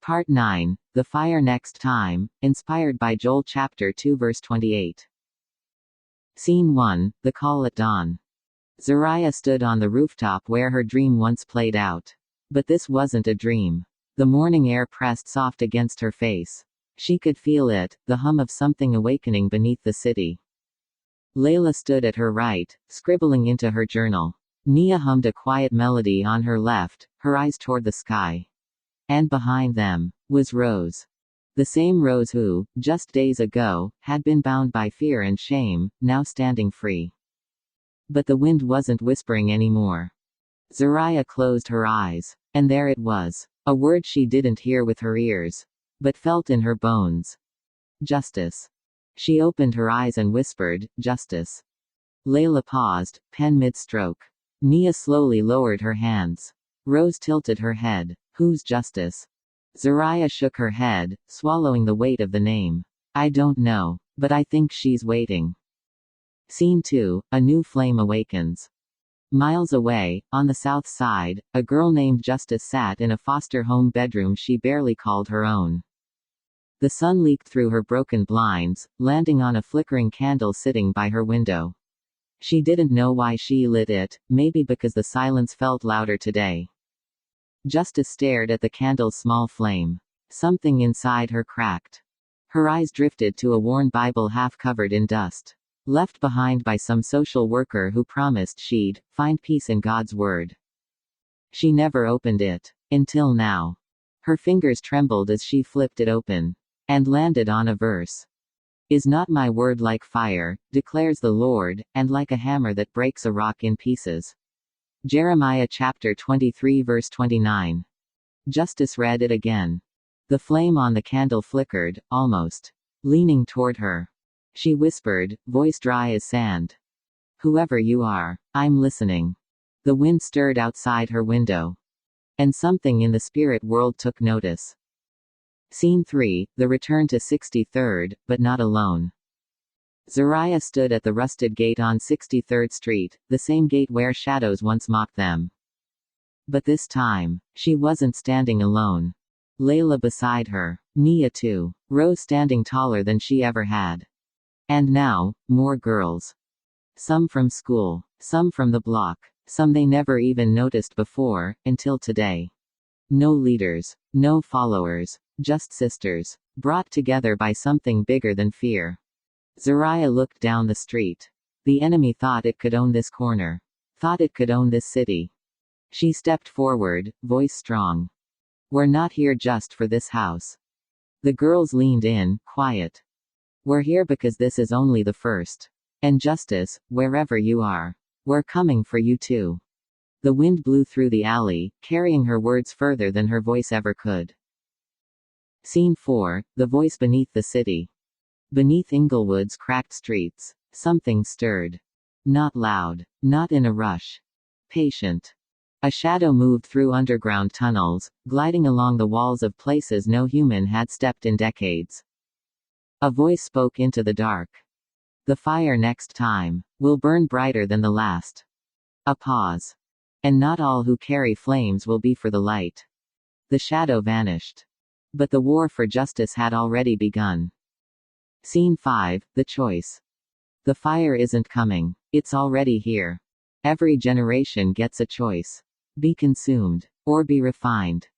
Part 9, The Fire Next Time, inspired by Joel chapter 2 verse 28. Scene 1, The Call at Dawn. Zariah stood on the rooftop where her dream once played out. But this wasn't a dream. The morning air pressed soft against her face. She could feel it, the hum of something awakening beneath the city. Layla stood at her right, scribbling into her journal. Nia hummed a quiet melody on her left, her eyes toward the sky. And behind them was Rose. The same Rose who, just days ago, had been bound by fear and shame, now standing free. But the wind wasn't whispering anymore. Zariah closed her eyes. And there it was. A word she didn't hear with her ears, but felt in her bones. Justice. She opened her eyes and whispered, "Justice." Layla paused, pen mid-stroke. Nia slowly lowered her hands. Rose tilted her head. "Whose justice?" Zariah shook her head, swallowing the weight of the name. "I don't know. But I think she's waiting." Scene 2, A New Flame Awakens. Miles away, on the south side, a girl named Justice sat in a foster home bedroom she barely called her own. The sun leaked through her broken blinds, landing on a flickering candle sitting by her window. She didn't know why she lit it, maybe because the silence felt louder today. Justice stared at the candle's small flame. Something inside her cracked. Her eyes drifted to a worn Bible half covered in dust. Left behind by some social worker who promised she'd find peace in God's Word. She never opened it. Until now. Her fingers trembled as she flipped it open. And landed on a verse. "Is not my word like fire, declares the Lord, and like a hammer that breaks a rock in pieces." Jeremiah chapter 23 verse 29. Justice read it again. The flame on the candle flickered, almost. Leaning toward her. She whispered, voice dry as sand. "Whoever you are, I'm listening." The wind stirred outside her window. And something in the spirit world took notice. Scene 3, The Return to 63rd, but not alone. Zariah stood at the rusted gate on 63rd Street, the same gate where shadows once mocked them. But this time, she wasn't standing alone. Layla beside her. Nia too. Rose standing taller than she ever had. And now, more girls. Some from school. Some from the block. Some they never even noticed before, until today. No leaders. No followers. Just sisters. Brought together by something bigger than fear. Zariah looked down the street. The enemy thought it could own this corner. Thought it could own this city. She stepped forward, voice strong. "We're not here just for this house." The girls leaned in, quiet. "We're here because this is only the first. And Justice, wherever you are. We're coming for you too." The wind blew through the alley, carrying her words further than her voice ever could. Scene 4, The Voice Beneath the City. Beneath Inglewood's cracked streets, something stirred. Not loud. Not in a rush. Patient. A shadow moved through underground tunnels, gliding along the walls of places no human had stepped in decades. A voice spoke into the dark. "The fire next time will burn brighter than the last." A pause. "And not all who carry flames will be for the light." The shadow vanished. But the war for justice had already begun. Scene 5, The Choice. The fire isn't coming. It's already here. Every generation gets a choice. Be consumed. Or be refined.